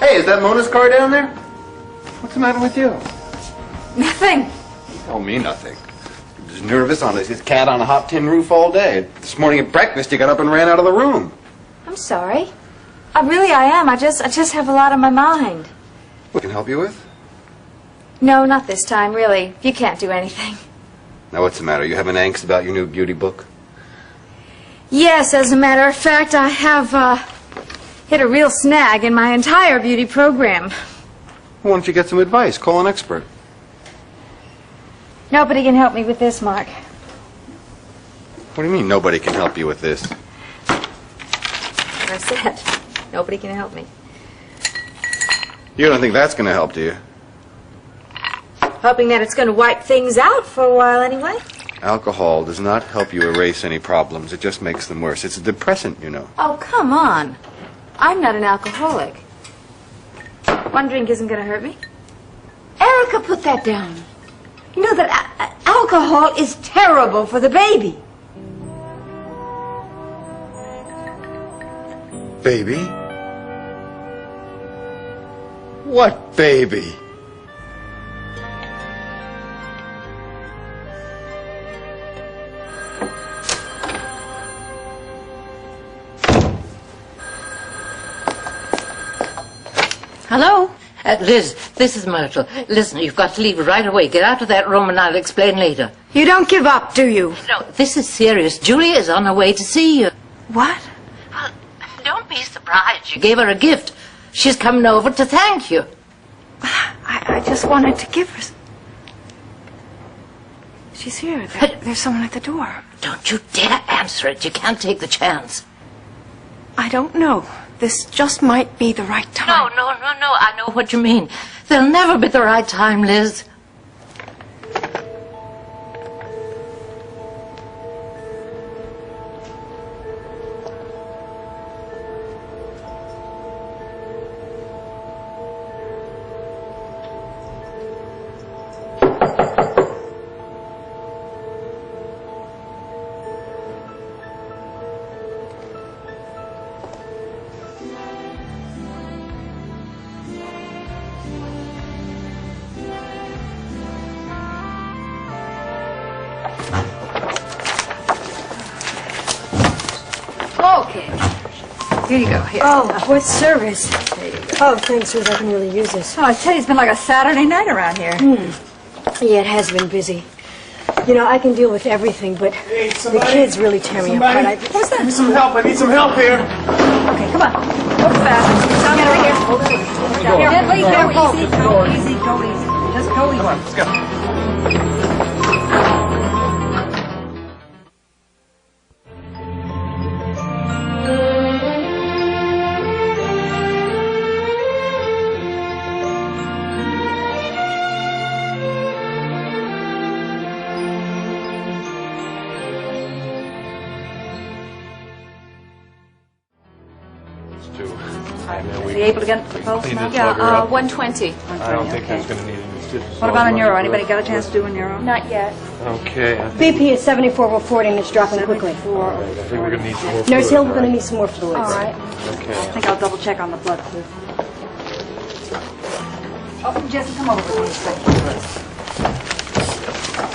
Hey, is that Mona's car down there? What's the matter with you? Nothing. Oh, me nothing. He was nervous on his cat on a hot tin roof all day. This morning at breakfast, he got up and ran out of the room. I'm sorry. I am. I just have a lot on my mind. What can I help you with? No, not this time, really. You can't do anything. Now, what's the matter? You having angst about your new beauty book? Yes, as a matter of fact, I have hit a real snag in my entire beauty program. Why don't you get some advice? Call an expert. Nobody can help me with this, Mark. What do you mean nobody can help you with this? Like I said, nobody can help me. You don't think that's going to help, do you? Hoping that it's going to wipe things out for a while anyway. Alcohol does not help you erase any problems. It just makes them worse. It's a depressant, you know. Oh, come on. I'm not an alcoholic. One drink isn't going to hurt me. Erica, put that down. You know that alcohol is terrible for the baby. Baby? What baby? Hello? Liz, this is Myrtle. Listen, you've got to leave right away. Get out of that room and I'll explain later. You don't give up, do you? No, this is serious. Julia is on her way to see you. What? Well, don't be surprised. You gave her a gift. She's coming over to thank you. I just wanted to give her... She's here. There's someone at the door. Don't you dare answer it. You can't take the chance. I don't know. This just might be the right time. No. I know what you mean. There'll never be the right time, Liz. Okay. Here you go. Here. Oh, what service? There you go. Oh, thanks, Ruth. I can really use this. Oh, I tell you, it's been like a Saturday night around here. Yeah, it has been busy. You know, I can deal with everything, but the kids really tear me apart. What's that? I need some help here. Okay, come on. Go fast. Get over here. Hold it. Gently, go easy. Go easy. Just go easy. Come on, let's go. Is he able to get the pulse now? Yeah, 120. I don't think he's going to need any stitches. What about a neuro? Anybody got a chance to do a neuro? Not yet. Okay. I BP is 74 over 40 and it's dropping quickly. think we're going to need some more Nurse fluid. Hill, we're going to need some more fluids. All right. Okay. I think I'll double check on the blood too. Oh, Jesse, come over with me a second.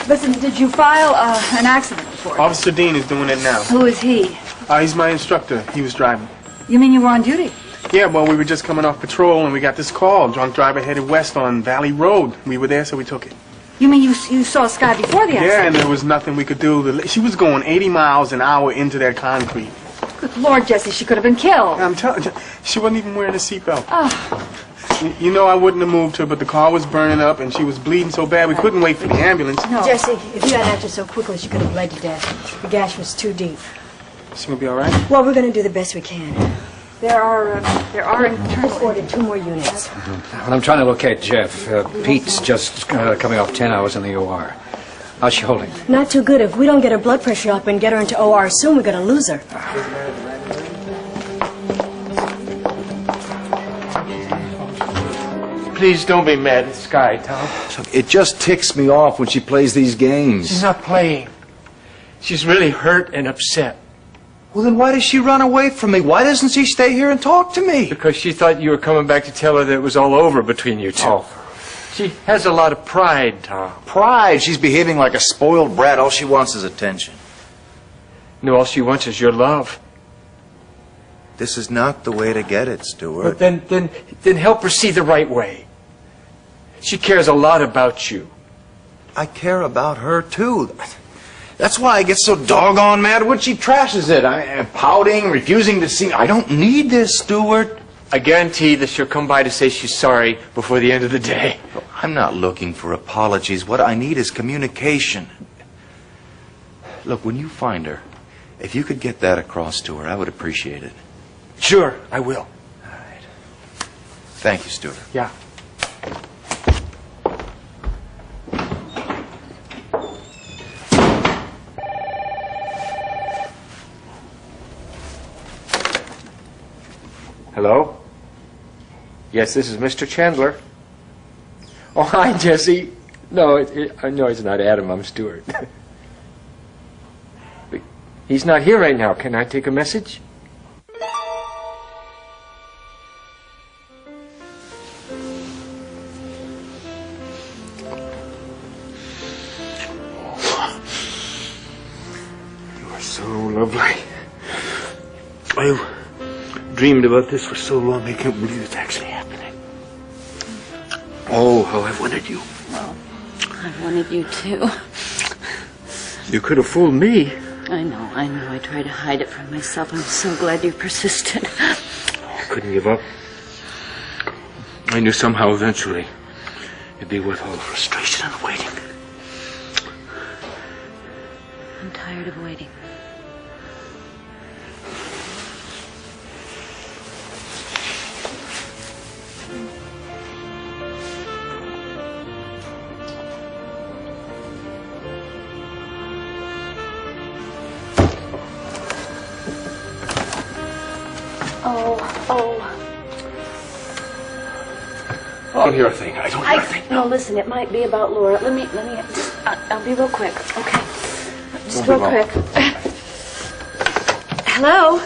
Listen, did you file an accident report? Officer Dean is doing it now. Who is he? He's my instructor. He was driving. You mean you were on duty? Yeah, well, we were just coming off patrol and we got this call. Drunk driver headed west on Valley Road. We were there, so we took it. You mean you saw Sky before the Yeah, accident? and there was nothing we could do. She was going 80 miles an hour into that concrete. Good Lord, Jesse, she could have been killed. I'm telling you, she wasn't even wearing a seatbelt. Oh, You know I wouldn't have moved her, but the car was burning up and she was bleeding so bad we couldn't wait for the ambulance. no. Jesse, if you had acted so quickly, she could have bled to death. The gash was too deep. She gonna be all right? Well, we're going to do the best we can. There are internal... Just ordered 2 more units. Well, I'm trying to locate Jeff. Pete's just coming off 10 hours in the OR. How's she holding? Not too good. If we don't get her blood pressure up and get her into OR soon, we're going to lose her. Please don't be mad at Sky, Tom. Look, it just ticks me off when she plays these games. She's not playing. She's really hurt and upset. Well, then why does she run away from me? Why doesn't she stay here and talk to me? Because she thought you were coming back to tell her that it was all over between you two. Oh. She has a lot of pride, Tom. Pride. She's behaving like a spoiled brat. All she wants is attention. No, all she wants is your love. This is not the way to get it, But Stuart. then help her see the right way. She cares a lot about you. I care about her, too. That's why I get so doggone mad when she trashes it. I'm pouting, refusing to see. I don't need this, Stuart. I guarantee that she'll come by to say she's sorry before the end of the day. I'm not looking for apologies. What I need is communication. Look, when you find her, if you could get that across to her, I would appreciate it. Sure, I will. All right. Thank you, Stuart. Yeah. Hello? Yes, this is Mr. Chandler. Oh, hi, Jesse. No, it's not Adam. I'm Stuart. He's not here right now. Can I take a message? You are so lovely. I've dreamed about this for so long, I can't believe it's actually happening. Oh, how I've wanted you. Well, I wanted you too. You could have fooled me. I know. I try to hide it from myself. I'm so glad you persisted. I couldn't give up. I knew somehow eventually it'd be worth all the frustration and waiting. I'm tired of waiting. I don't hear a thing. I don't hear a thing. No, listen, it might be about Laura. Let me just, I'll be real quick, okay? Just real quick. Hello?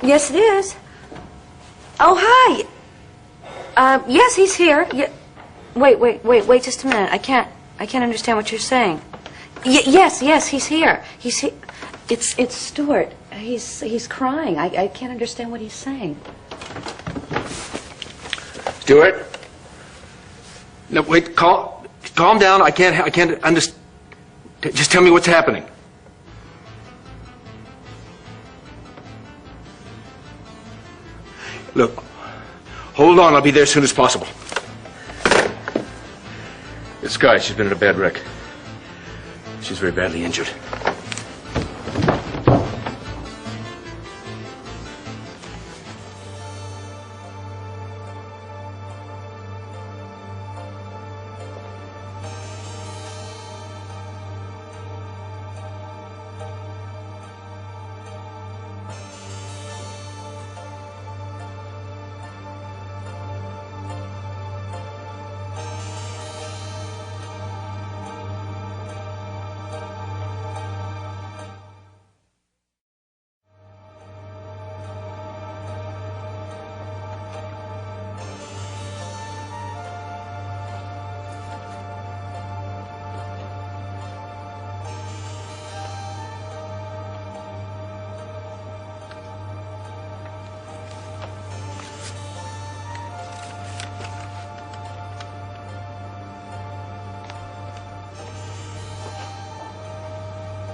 Yes, it is. Oh, hi. Yes, he's here. Wait just a minute. I can't understand what you're saying. Yes, he's here. It's Stuart. He's crying. I can't understand what he's saying. Stuart? No, wait, calm down. I can't understand. Just tell me what's happening. Look, hold on. I'll be there as soon as possible. This guy, she's been in a bad wreck. She's very badly injured.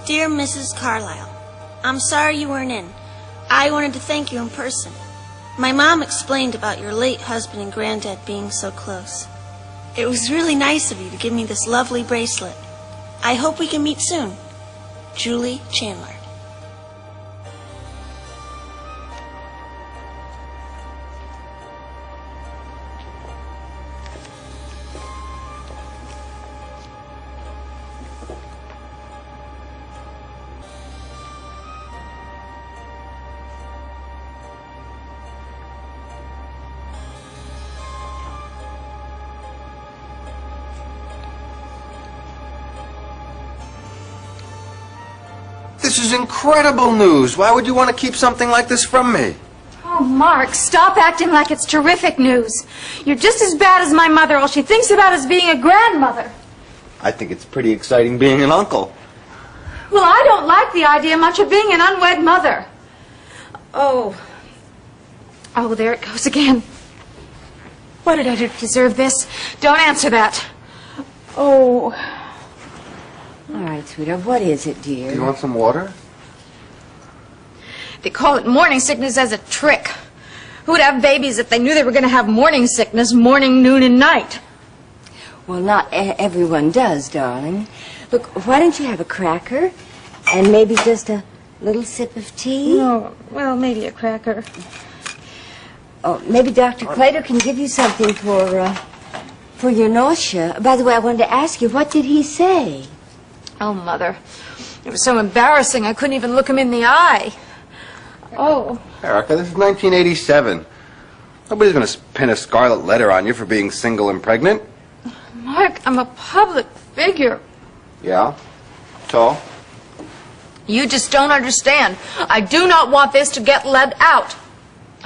Dear Mrs. Carlyle, I'm sorry you weren't in. I wanted to thank you in person. My mom explained about your late husband and granddad being so close. It was really nice of you to give me this lovely bracelet. I hope we can meet soon. Julie Chandler. This is incredible news. Why would you want to keep something like this from me? Oh, Mark, stop acting like it's terrific news. You're just as bad as my mother. All she thinks about is being a grandmother. I think it's pretty exciting being an uncle. Well, I don't like the idea much of being an unwed mother. Oh, there it goes again. What did I do to deserve this? Don't answer that. Oh. All right, sweetheart, what is it, dear? Do you want some water? They call it morning sickness as a trick. Who would have babies if they knew they were going to have morning sickness morning, noon, and night? Well, not everyone does, darling. Look, why don't you have a cracker and maybe just a little sip of tea? Oh, well, maybe a cracker. Oh, maybe Dr. Clater can give you something for your nausea. By the way, I wanted to ask you, what did he say? Oh, Mother. It was so embarrassing I couldn't even look him in the eye. Oh. Erica, this is 1987. Nobody's going to pin a scarlet letter on you for being single and pregnant. Mark, I'm a public figure. Yeah? Tall? You just don't understand. I do not want this to get let out.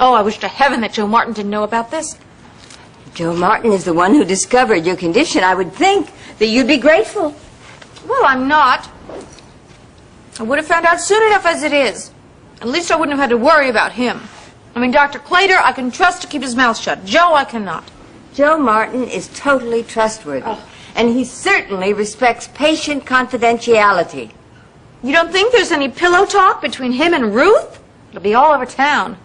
Oh, I wish to heaven that Joe Martin didn't know about this. Joe Martin is the one who discovered your condition. I would think that you'd be grateful. Well, I'm not. I would have found out soon enough as it is. At least I wouldn't have had to worry about him. I mean, Dr. Clater, I can trust to keep his mouth shut. Joe, I cannot. Joe Martin is totally trustworthy. And he certainly respects patient confidentiality. You don't think there's any pillow talk between him and Ruth? It'll be all over town.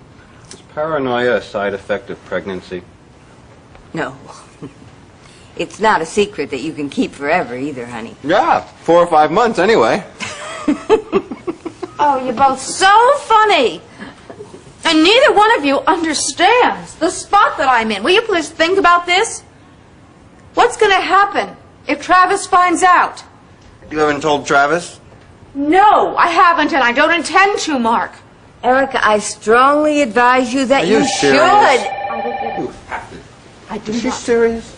Is paranoia a side effect of pregnancy? No. It's not a secret that you can keep forever either, honey. Yeah, 4 or 5 months anyway. Oh, you're both so funny. And neither one of you understands the spot that I'm in. Will you please think about this? What's going to happen if Travis finds out? You haven't told Travis? No, I haven't, and I don't intend to, Mark. Erica, I strongly advise you that Are you should. serious? I do Is she not. serious?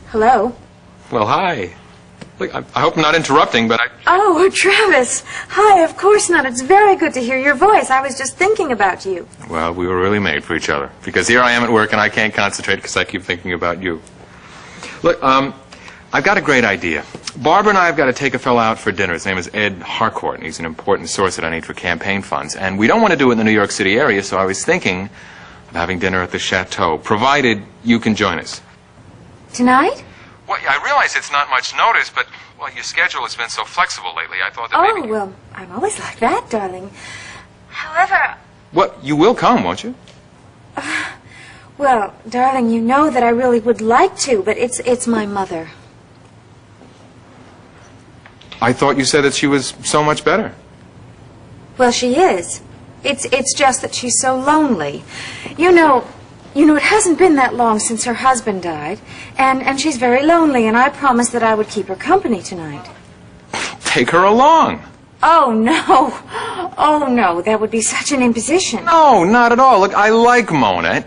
Hello? Well, hi. Look, I hope I'm not interrupting, but Oh, Travis. Hi, of course not. It's very good to hear your voice. I was just thinking about you. Well, we were really made for each other. Because here I am at work and I can't concentrate because I keep thinking about you. Look, I've got a great idea. Barbara and I have got to take a fellow out for dinner. His name is Ed Harcourt, and he's an important source that I need for campaign funds. And we don't want to do it in the New York City area, so I was thinking of having dinner at the Chateau, provided you can join us. Tonight? Well, yeah, I realize it's not much notice, but, well, your schedule has been so flexible lately. I thought that maybe... Oh, well, I'm always like that, darling. However... What, you will come, won't you? Well, darling, you know that I really would like to, but it's my mother. I thought you said that she was so much better. Well, she is. It's just that she's so lonely. You know, it hasn't been that long since her husband died, and she's very lonely, and I promised that I would keep her company tonight. Take her along. Oh, no. Oh, no, that would be such an imposition. No, not at all. Look, I like Mona.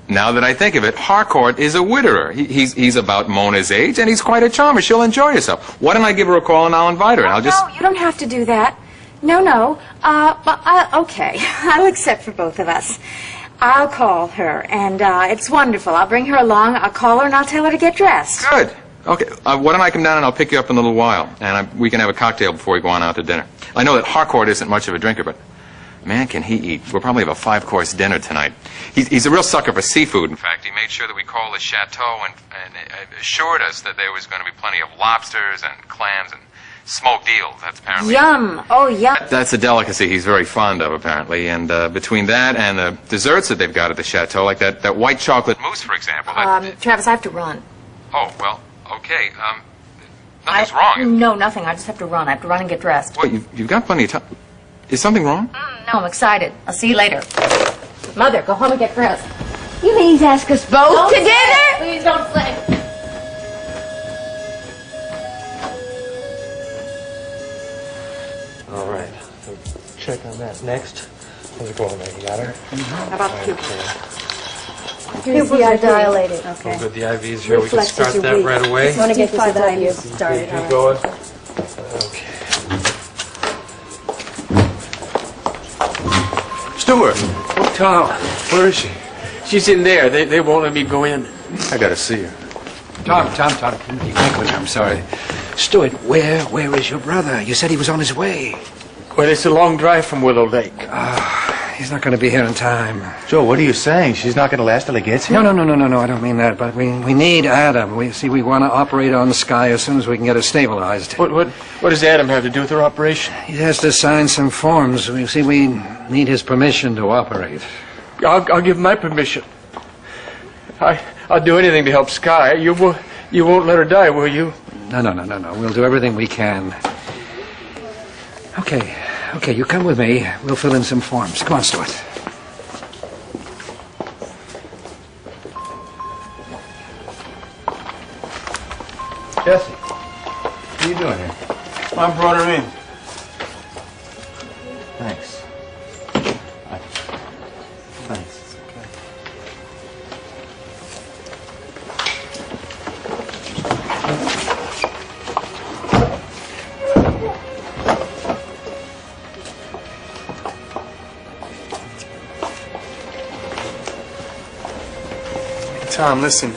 Now that I think of it, Harcourt is a widower. He's about Mona's age, and he's quite a charmer. She'll enjoy herself. Why don't I give her a call, and I'll invite her, and I'll just... No, you don't have to do that. No. Okay, I'll accept for both of us. I'll call her, and it's wonderful. I'll bring her along, I'll call her, and I'll tell her to get dressed. Good. Okay, why don't I come down and I'll pick you up in a little while, and we can have a cocktail before we go on out to dinner. I know that Harcourt isn't much of a drinker, but man, can he eat. We'll probably have a 5-course dinner tonight. He's a real sucker for seafood. In fact, he made sure that we called the Chateau and assured us that there was going to be plenty of lobsters and clams and smoked eels. That's apparently... Yum. Oh, yum. That's a delicacy he's very fond of, apparently. And between that and the desserts that they've got at the Chateau, like that white chocolate mousse, for example... Travis, I have to run. Oh, well, okay. Nothing's wrong. No, nothing. I just have to run. I have to run and get dressed. Well, you've got plenty of time. Is something wrong? No, I'm excited. I'll see you later. Mother, go home and get dressed. You mean he's asked us both to dinner? Please don't say. All right. So check on that next. How's it going there? You got her? How about the pupils? Here's the IV. Dilated. So good. The IV's here. We can start that right away. I want to get this IV started. Keep going. Okay. Stuart! Oh, Tom. Where is she? She's in there. They won't let me go in. I gotta see her. Tom. You can't go there. I'm sorry. Stuart, where is your brother? You said he was on his way. Well, it's a long drive from Willow Lake. He's not going to be here in time. Joe, what are you saying? She's not gonna last till he gets here? No, I don't mean that, but we need Adam. We want to operate on Sky as soon as we can get her stabilized. What does Adam have to do with her operation? He has to sign some forms. We need his permission to operate. I'll give my permission. I'll do anything to help Sky. You won't let her die, will you? No. We'll do everything we can. Okay, you come with me. We'll fill in some forms. Come on, Stuart. Jesse, what are you doing here? I brought her in. Thanks. Thanks. Tom, listen.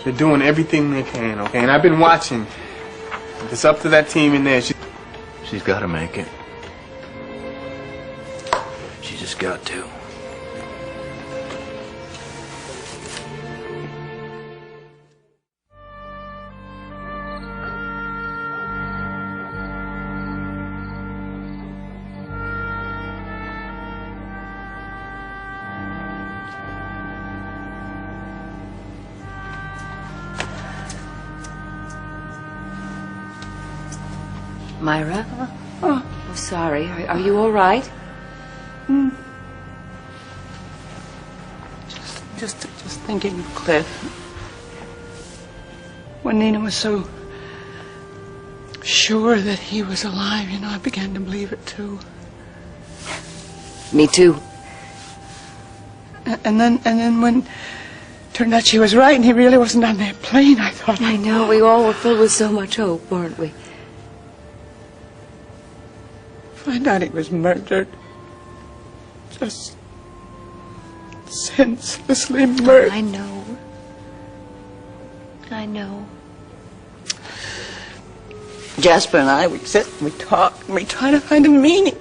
They're doing everything they can, okay? And I've been watching. If it's up to that team in there, She's gotta make it. She just got to. Myra? Oh, sorry. Are you all right? Just thinking of Cliff. When Nina was so sure that he was alive, I began to believe it too. Me too. And then when it turned out she was right and he really wasn't on that plane, I thought... I know. We all were filled with so much hope, weren't we? Find out he was murdered. Just senselessly murdered. I know. Jasper and I, we sit and we talk and we try to find a meaning.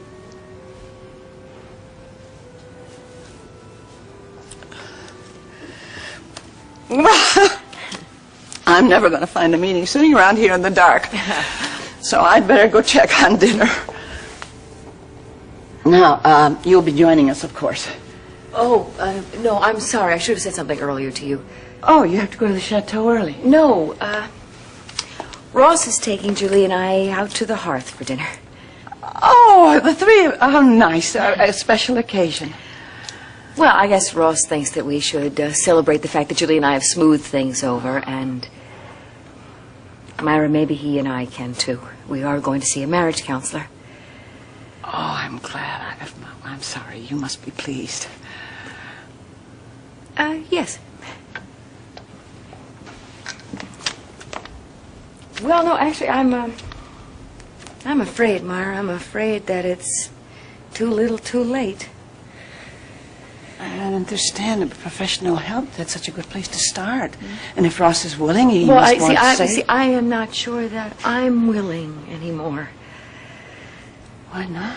I'm never going to find a meaning sitting around here in the dark. So I'd better go check on dinner. Now, you'll be joining us, of course. Oh, no, I'm sorry. I should have said something earlier to you. Oh, you have to go to the chateau early. No, Ross is taking Julie and I out to the hearth for dinner. Oh, the three of... Oh, nice. A special occasion. Well, I guess Ross thinks that we should celebrate the fact that Julie and I have smoothed things over, and Myra, maybe he and I can, too. We are going to see a marriage counselor. Oh, I'm glad. I'm sorry. You must be pleased. Yes. Well, no, actually, I'm afraid, Myra. I'm afraid that it's too little too late. I don't understand. But professional help, that's such a good place to start. And if Ross is willing, he Well, must want to say... I am not sure that I'm willing anymore. Why not?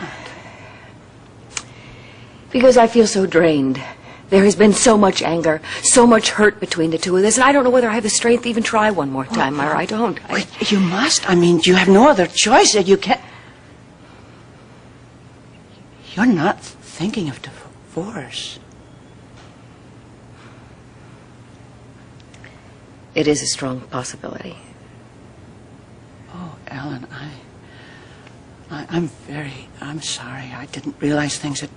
Because I feel so drained. There has been so much anger, so much hurt between the two of us, and I don't know whether I have the strength to even try one more time, Myra. I don't. Wait, you must. I mean, you have no other choice. You can't... You're not thinking of divorce. It is a strong possibility. Oh, Ellen, I'm sorry. I didn't realize things had...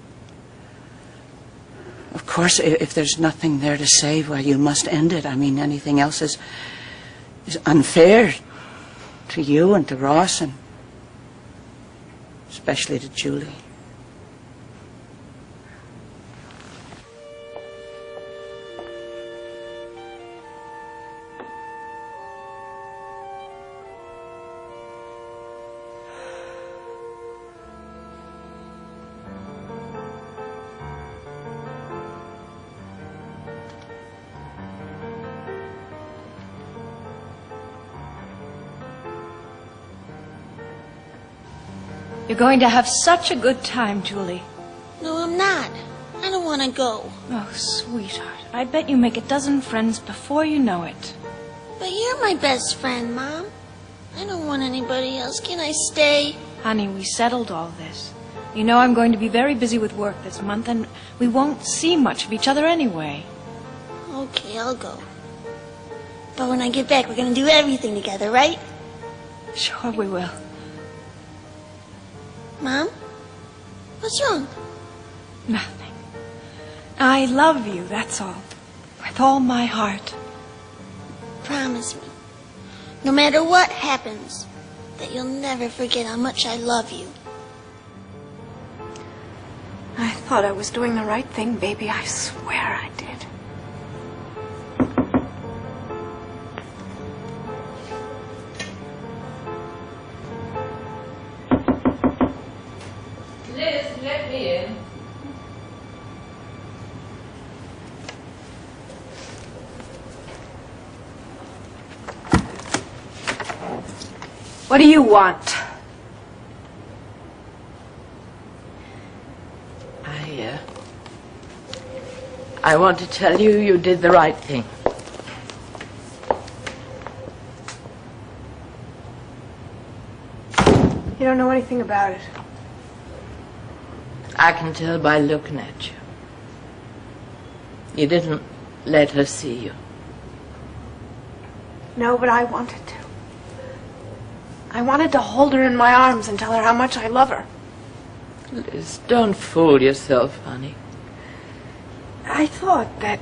Of course, if there's nothing there to say, well, you must end it. I mean, anything else is unfair to you and to Ross and especially to Julie. You're going to have such a good time, Julie. No, I'm not. I don't want to go. Oh, sweetheart, I bet you make a dozen friends before you know it. But you're my best friend, Mom. I don't want anybody else. Can I stay? Honey, we settled all this. You know I'm going to be very busy with work this month, and we won't see much of each other anyway. Okay, I'll go. But when I get back, we're going to do everything together, right? Sure we will. Mom? What's wrong? Nothing. I love you, that's all. With all my heart. Promise me, no matter what happens, that you'll never forget how much I love you. I thought I was doing the right thing, baby. I swear I did. Liz, let me in. What do you want? I want to tell you you did the right thing. You don't know anything about it. I can tell by looking at you. You didn't let her see you. No, but I wanted to. I wanted to hold her in my arms and tell her how much I love her. Liz, don't fool yourself, honey. I thought that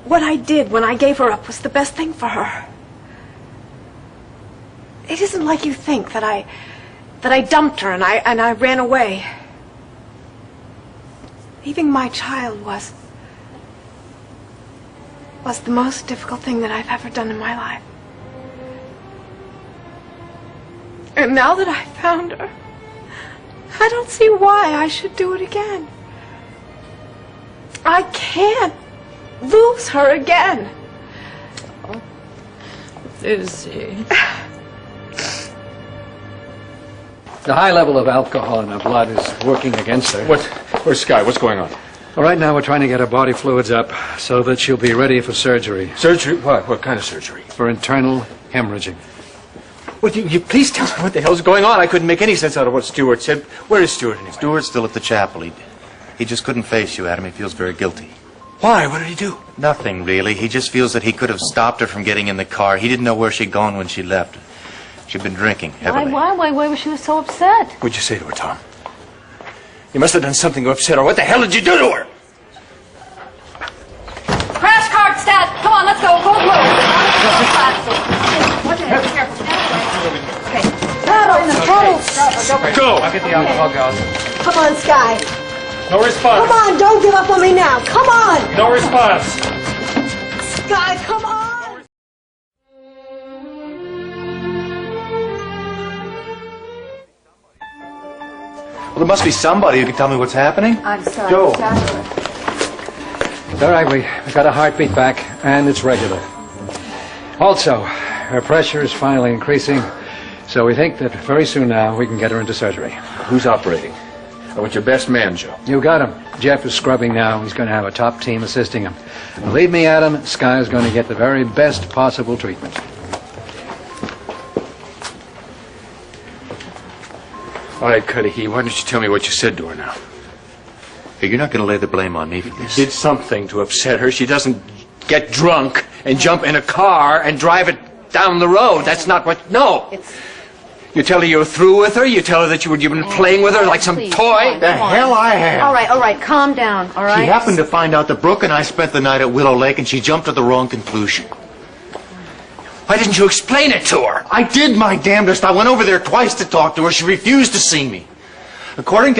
what I did when I gave her up was the best thing for her. It isn't like you think that I dumped her and I ran away. Leaving my child was the most difficult thing that I've ever done in my life. And now that I found her, I don't see why I should do it again. I can't lose her again. Oh, Lizzie. The high level of alcohol in her blood is working against her. Where's Sky? What's going on? Well, right now we're trying to get her body fluids up so that she'll be ready for surgery. Surgery? What? What kind of surgery? For internal hemorrhaging. Well, you please tell me what the hell's going on. I couldn't make any sense out of what Stuart said. Where is Stuart anyway? Stuart's still at the chapel. He just couldn't face you, Adam. He feels very guilty. Why? What did he do? Nothing, really. He just feels that he could have stopped her from getting in the car. He didn't know where she'd gone when she left. She'd been drinking heavily. Why was she so upset? What'd you say to her, Tom? You must have done something to upset her. What the hell did you do to her? Crash cart, Stat! Come on, let's go. Go, Go! I'll get the alcohol going. Come on, Sky. No response. Come on, don't give up on me now. Come on. No response. Sky, come on. Well, there must be somebody who can tell me what's happening. I'm sorry, Joe. Joshua. It's all right, we got a heartbeat back, and it's regular. Also, her pressure is finally increasing, so we think that very soon now we can get her into surgery. Who's operating? I want your best man, Joe. You got him. Jeff is scrubbing now. He's going to have a top team assisting him. Believe me, Adam, Sky is going to get the very best possible treatment. All right, Cudahy, why don't you tell me what you said to her now? Hey, you're not going to lay the blame on me for this. Did something to upset her. She doesn't get drunk and jump in a car and drive it down the road. That's not what... No! You tell her you're through with her? You tell her that you've been playing with her like some toy? The hell I have. All right, calm down, all right? She happened to find out that Brooke and I spent the night at Willow Lake, and she jumped to the wrong conclusion. Why didn't you explain it to her? I did my damnedest. I went over there twice to talk to her. She refused to see me. According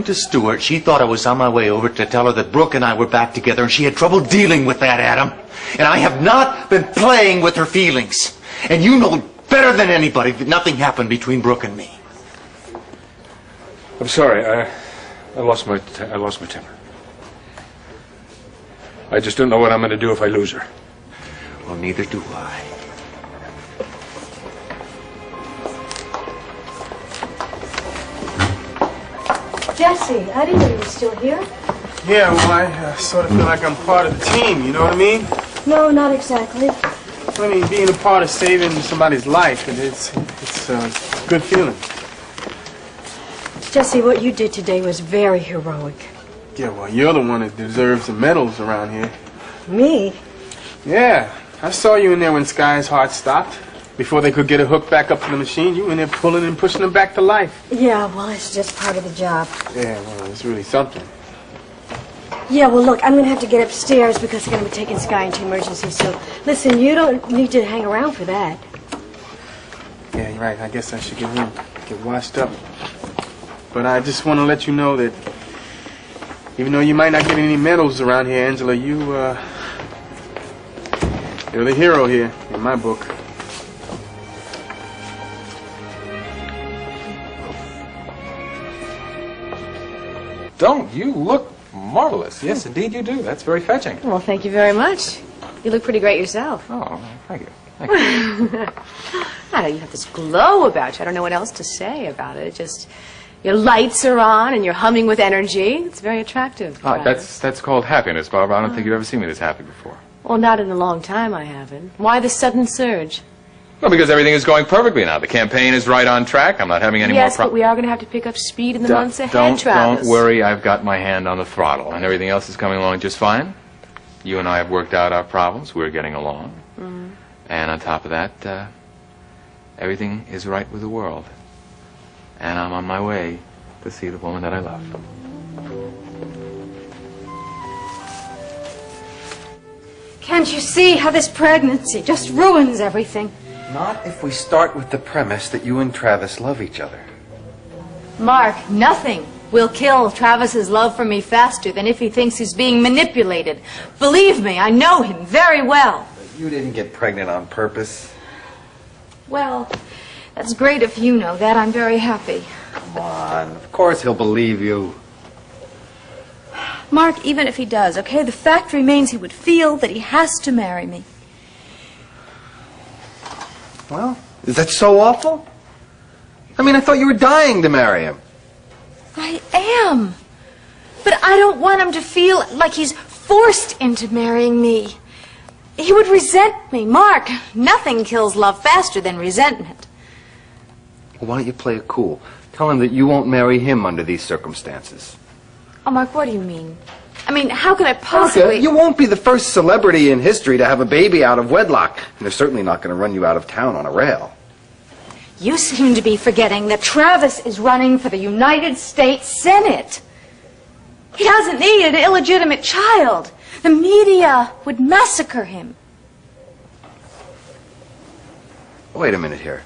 to Stuart, she thought I was on my way over to tell her that Brooke and I were back together, and she had trouble dealing with that, Adam. And I have not been playing with her feelings. And you know better than anybody that nothing happened between Brooke and me. I'm sorry. I lost my temper. I just don't know what I'm going to do if I lose her. Well, neither do I. Jesse, I didn't know you were still here. Yeah, well, I sort of feel like I'm part of the team, you know what I mean? No, not exactly. I mean, being a part of saving somebody's life, it's a good feeling. Jesse, what you did today was very heroic. Yeah, well, you're the one that deserves the medals around here. Me? Yeah, I saw you in there when Sky's heart stopped. Before they could get her hooked back up to the machine, you were in there pulling and pushing them back to life. Yeah, well, it's just part of the job. Yeah, well, it's really something. Yeah, well, look, I'm going to have to get upstairs because they're going to be taking Sky into emergency. So, listen, you don't need to hang around for that. Yeah, you're right. I guess I should get washed up. But I just want to let you know that even though you might not get any medals around here, Angela, you're the hero here in my book. Don't you look marvelous? Yes, indeed you do. That's very fetching. Well, thank you very much. You look pretty great yourself. Oh, thank you. Thank you. I know you have this glow about you. I don't know what else to say about it. It just, your lights are on and you're humming with energy. It's very attractive. That's called happiness, Barbara. I don't think you've ever seen me this happy before. Well, not in a long time, I haven't. Why the sudden surge? Well, because everything is going perfectly now. The campaign is right on track. I'm not having any more Yes, but problems. we are going to have to pick up speed in the months ahead, Travis. Don't worry. I've got my hand on the throttle, and everything else is coming along just fine. You and I have worked out our problems. We're getting along. Mm-hmm. And on top of that, everything is right with the world. And I'm on my way to see the woman that I love. Can't you see how this pregnancy just ruins everything? Not if we start with the premise that you and Travis love each other. Mark, nothing will kill Travis's love for me faster than if he thinks he's being manipulated. Believe me, I know him very well. You didn't get pregnant on purpose. Well, that's great if you know that. I'm very happy. Come on, of course he'll believe you. Mark, even if he does, okay, the fact remains he would feel that he has to marry me. Well, is that so awful? I mean, I thought you were dying to marry him. I am. But I don't want him to feel like he's forced into marrying me. He would resent me. Mark, nothing kills love faster than resentment. Well, why don't you play it cool? Tell him that you won't marry him under these circumstances. Oh, Mark, what do you mean? I mean, how could I possibly... You won't be the first celebrity in history to have a baby out of wedlock. And they're certainly not going to run you out of town on a rail. You seem to be forgetting that Travis is running for the United States Senate. He doesn't need an illegitimate child. The media would massacre him. Wait a minute here.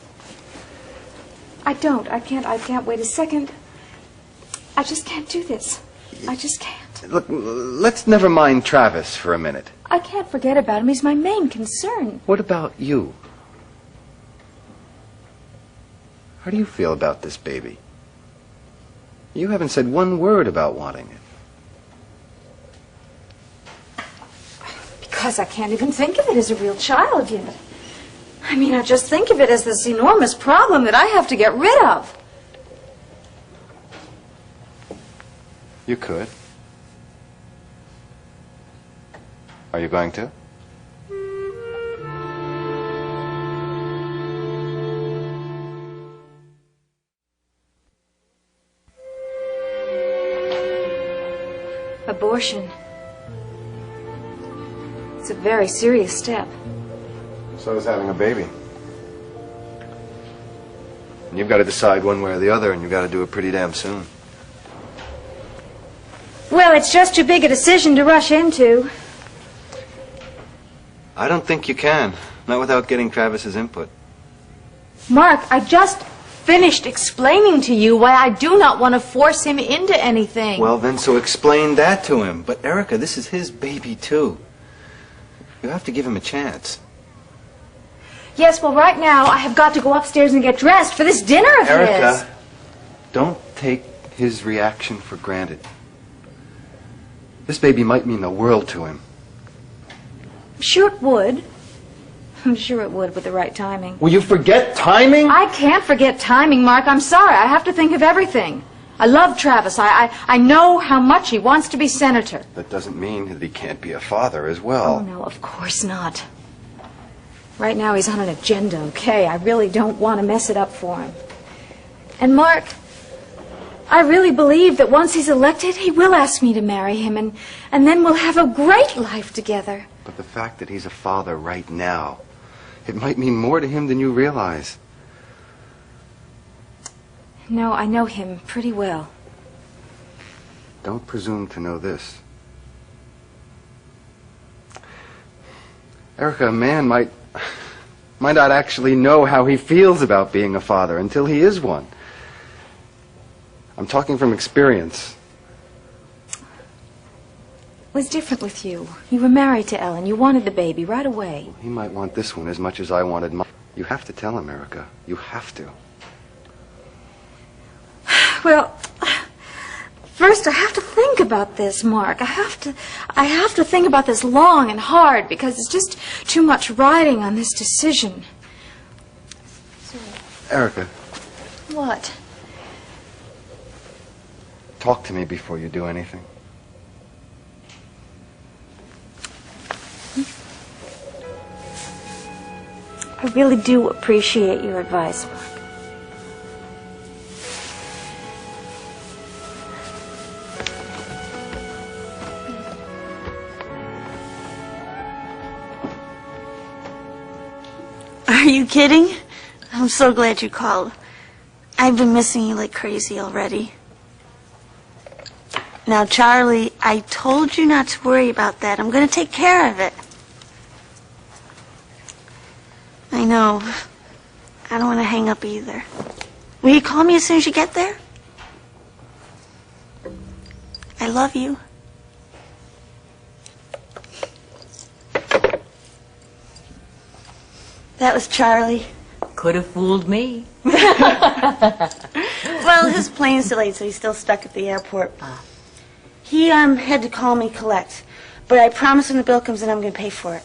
I can't wait a second. I just can't do this. I just can't. Look, let's never mind Travis for a minute. I can't forget about him. He's my main concern. What about you? How do you feel about this baby? You haven't said one word about wanting it. Because I can't even think of it as a real child yet. I mean, I just think of it as this enormous problem that I have to get rid of. You could. Are you going to? Abortion. It's a very serious step. So is having a baby. And you've got to decide one way or the other, and you've got to do it pretty damn soon. Well, it's just too big a decision to rush into. I don't think you can. Not without getting Travis's input. Mark, I just finished explaining to you why I do not want to force him into anything. Well, then, so explain that to him. But, Erica, this is his baby, too. You have to give him a chance. Yes, well, right now, I have got to go upstairs and get dressed for this dinner of his. Erica, don't take his reaction for granted. This baby might mean the world to him. I'm sure it would. I'm sure it would with the right timing. Will you forget timing? I can't forget timing, Mark. I'm sorry. I have to think of everything. I love Travis. I know how much he wants to be senator. That doesn't mean that he can't be a father as well. Oh, no, of course not. Right now he's on an agenda, okay? I really don't want to mess it up for him. And Mark, I really believe that once he's elected, he will ask me to marry him, and then we'll have a great life together. But the fact that he's a father right now, it might mean more to him than you realize. No, I know him pretty well. Don't presume to know this. Erica, a man might not actually know how he feels about being a father until he is one. I'm talking from experience. It was different with you. You were married to Ellen. You wanted the baby right away. He might want this one as much as I wanted mine. You have to tell him, Erica. You have to. Well, first I have to think about this, Mark. I have to think about this long and hard because it's just too much riding on this decision. Erica, What? talk to me before you do anything. I really do appreciate your advice, Mark. Are you kidding? I'm so glad you called. I've been missing you like crazy already. Now, Charlie, I told you not to worry about that. I'm going to take care of it. I know. I don't want to hang up either. Will you call me as soon as you get there? I love you. That was Charlie. Could have fooled me. Well, his plane's delayed, so he's still stuck at the airport. He had to call me collect, but I promise when the bill comes in, I'm going to pay for it.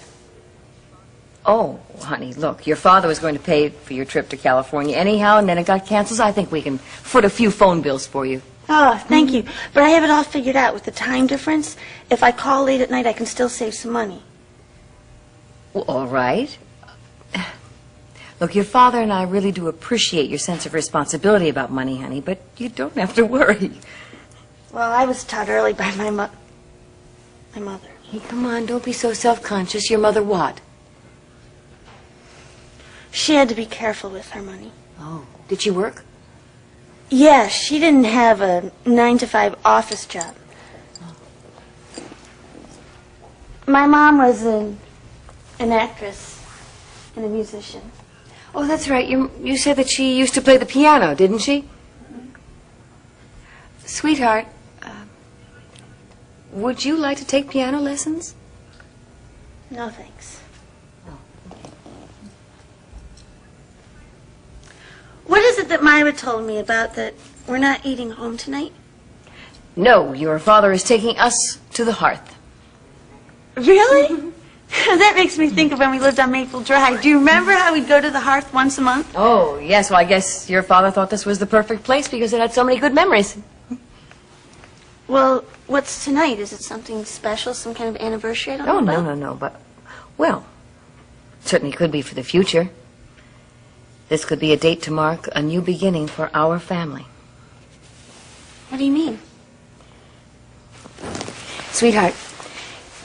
Oh, honey, look, your father was going to pay for your trip to California anyhow, and then it got canceled. So I think we can foot a few phone bills for you. Oh, thank you. But I have it all figured out with the time difference. If I call late at night, I can still save some money. Well, all right. Look, your father and I really do appreciate your sense of responsibility about money, honey, but you don't have to worry. Well, I was taught early by my mother. Hey, come on, don't be so self-conscious. Your mother what? She had to be careful with her money. Oh, did she work? Yeah, she didn't have a 9-to-5 office job. My mom was an actress and a musician. Oh, that's right. You said that she used to play the piano, didn't she? Sweetheart, would you like to take piano lessons? No, thanks. What is it that Myra told me about that we're not eating home tonight? No, your father is taking us to the hearth. Really? That makes me think of when we lived on Maple Drive. Do you remember how we'd go to the hearth once a month? Oh, yes. Well, I guess your father thought this was the perfect place because it had so many good memories. Well, what's tonight? Is it something special, some kind of anniversary? I don't know about? No. But, well, certainly could be for the future. This could be a date to mark a new beginning for our family. What do you mean? Sweetheart,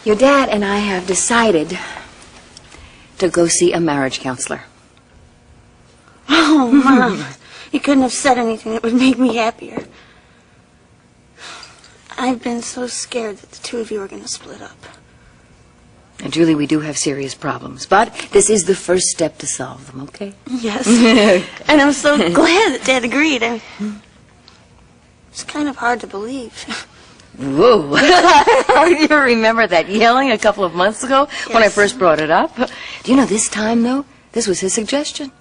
your dad and I have decided to go see a marriage counselor. Oh, Mom. You couldn't have said anything that would make me happier. I've been so scared that the two of you are going to split up. And Julie, we do have serious problems, but this is the first step to solve them, okay? Yes. And I'm so glad that Dad agreed. It's kind of hard to believe. Whoa. You remember that yelling a couple of months ago when I first brought it up? Do you know this time, though, this was his suggestion.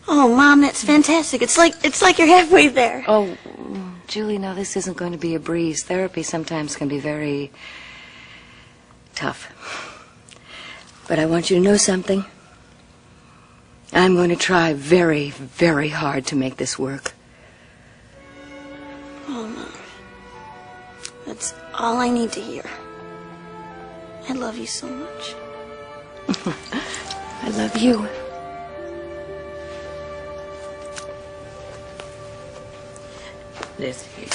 Oh, Mom, that's fantastic. It's like you're halfway there. Oh, Julie, now this isn't going to be a breeze. Therapy sometimes can be very tough. But I want you to know something. I'm going to try very, very hard to make this work. Oh, no. That's all I need to hear. I love you so much. I love you. Lizzie.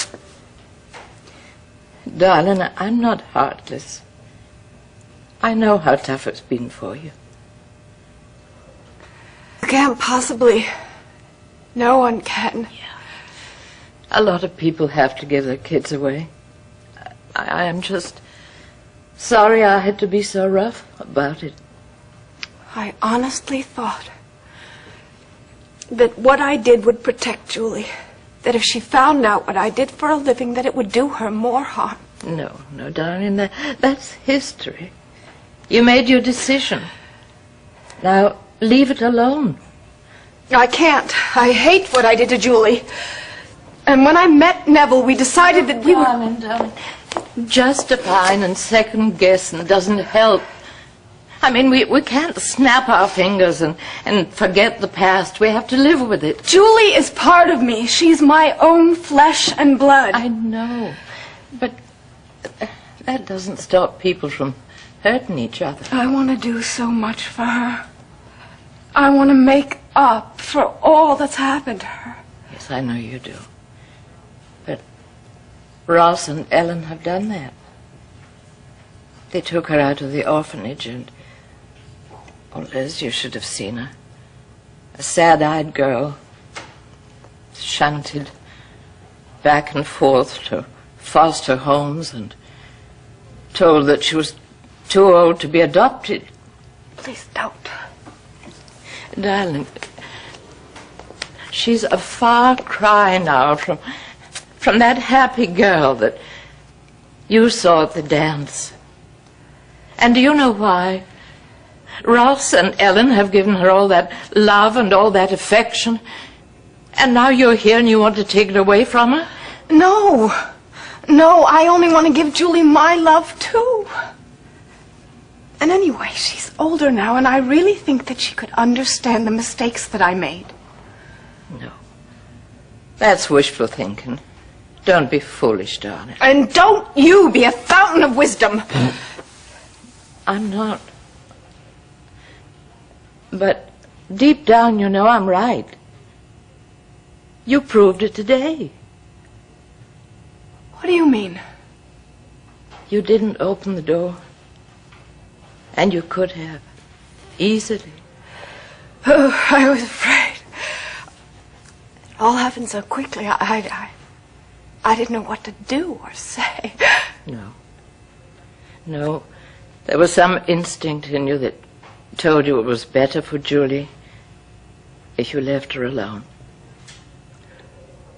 Darling, I'm not heartless. I know how tough it's been for you. Can't possibly. No one can. A lot of people have to give their kids away. I am just sorry I had to be so rough about it. I honestly thought that what I did would protect Julie. That if she found out what I did for a living, that it would do her more harm. No, darling, that's history. You made your decision. Now, leave it alone. I can't. I hate what I did to Julie. And when I met Neville, we decided that we were... Darling, justifying and second-guessing doesn't help. I mean, we can't snap our fingers and forget the past. We have to live with it. Julie is part of me. She's my own flesh and blood. I know. But that doesn't stop people from hurting each other. I want to do so much for her. I want to make up for all that's happened to her. Yes, I know you do. But Ross and Ellen have done that. They took her out of the orphanage and... Oh, Liz, you should have seen her. A sad-eyed girl, shunted back and forth to foster homes and told that she was too old to be adopted. Please don't. Darling, she's a far cry now from that happy girl that you saw at the dance. And do you know why? Ross and Ellen have given her all that love and all that affection. And now you're here and you want to take it away from her? No. No, I only want to give Julie my love, too. And anyway, she's older now, and I really think that she could understand the mistakes that I made. No. That's wishful thinking. Don't be foolish, darling. And don't you be a fountain of wisdom. I'm not. But deep down, you know I'm right. You proved it today. What do you mean? You didn't open the door. And you could have. Easily. Oh, I was afraid. It all happened so quickly. I didn't know what to do or say. No. There was some instinct in you that told you it was better for Julie if you left her alone.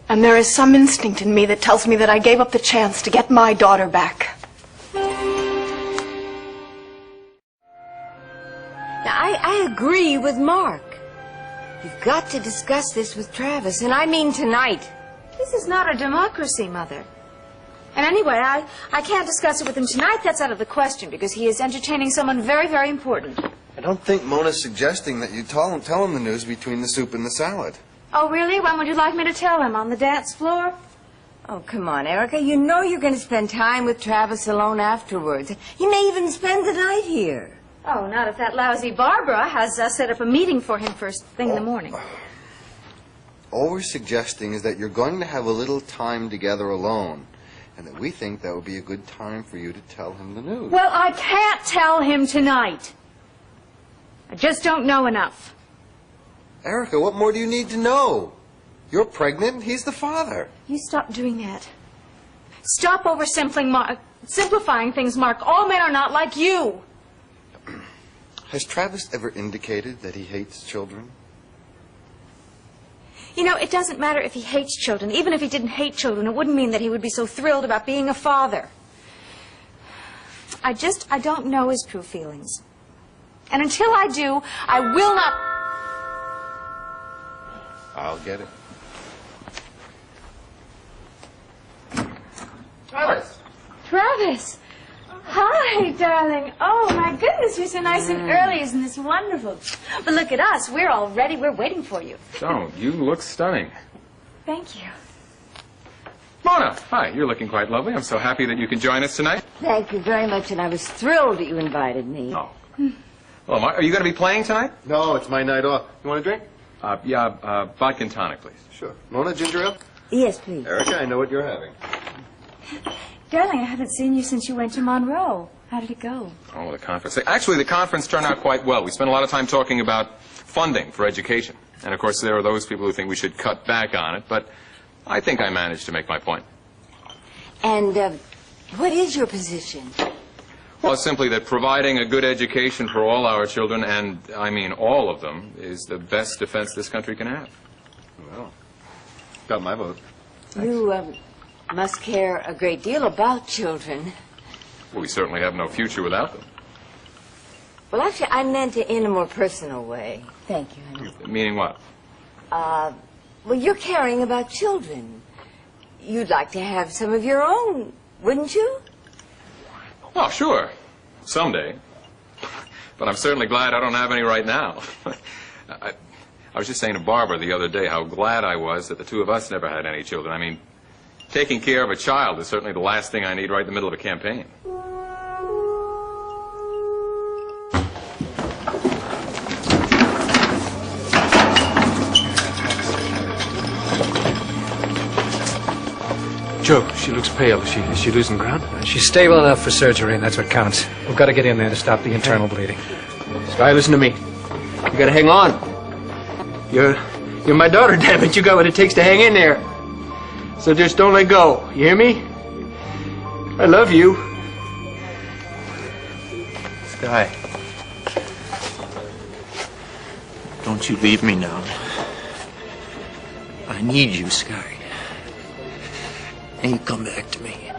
And there is some instinct in me that tells me that I gave up the chance to get my daughter back. Now, I agree with Mark. You've got to discuss this with Travis, and I mean tonight. This is not a democracy, Mother. And anyway, I can't discuss it with him tonight. That's out of the question, because he is entertaining someone very, very important. I don't think Mona's suggesting that you tell him the news between the soup and the salad. Oh, really? When would you like me to tell him? On the dance floor? Oh, come on, Erica. You know you're going to spend time with Travis alone afterwards. You may even spend the night here. Oh, not if that lousy Barbara has set up a meeting for him first thing in the morning. All we're suggesting is that you're going to have a little time together alone, and that we think that would be a good time for you to tell him the news. Well, I can't tell him tonight. I just don't know enough. Erica, what more do you need to know? You're pregnant, he's the father. You stop doing that. Stop simplifying things, Mark. All men are not like you. Has Travis ever indicated that he hates children? You know, it doesn't matter if he hates children. Even if he didn't hate children, it wouldn't mean that he would be so thrilled about being a father. I don't know his true feelings. And until I do, I will not... I'll get it. Travis! Hi, darling. Oh, my goodness, you're so nice and early. Isn't this wonderful? But look at us. We're all ready. We're waiting for you. So, you look stunning. Thank you. Mona, hi. You're looking quite lovely. I'm so happy that you can join us tonight. Thank you very much, and I was thrilled that you invited me. Oh. Well, are you going to be playing tonight? No, it's my night off. You want a drink? Vodka and tonic, please. Sure. Mona, ginger ale? Yes, please. Erica, I know what you're having. Darling, I haven't seen you since you went to Monroe. How did it go? Oh, the conference. Actually, the conference turned out quite well. We spent a lot of time talking about funding for education. And, of course, there are those people who think we should cut back on it, but I think I managed to make my point. And what is your position? Well, it's simply that providing a good education for all our children, and I mean all of them, is the best defense this country can have. Well, got my vote. You must care a great deal about children. Well, we certainly have no future without them. Well, actually, I meant it in a more personal way. Thank you, honey. Meaning what? Well, you're caring about children. You'd like to have some of your own, wouldn't you? Oh, sure. Someday. But I'm certainly glad I don't have any right now. I was just saying to Barbara the other day how glad I was that the two of us never had any children. I mean, taking care of a child is certainly the last thing I need right in the middle of a campaign. Joe, she looks pale. Is she losing ground? She's stable enough for surgery, and that's what counts. We've got to get in there to stop the internal bleeding. Sky, listen to me. You gotta hang on. You're my daughter, damn it. You got what it takes to hang in there. So just don't let go. You hear me? I love you. Sky. Don't you leave me now. I need you, Sky. And you come back to me.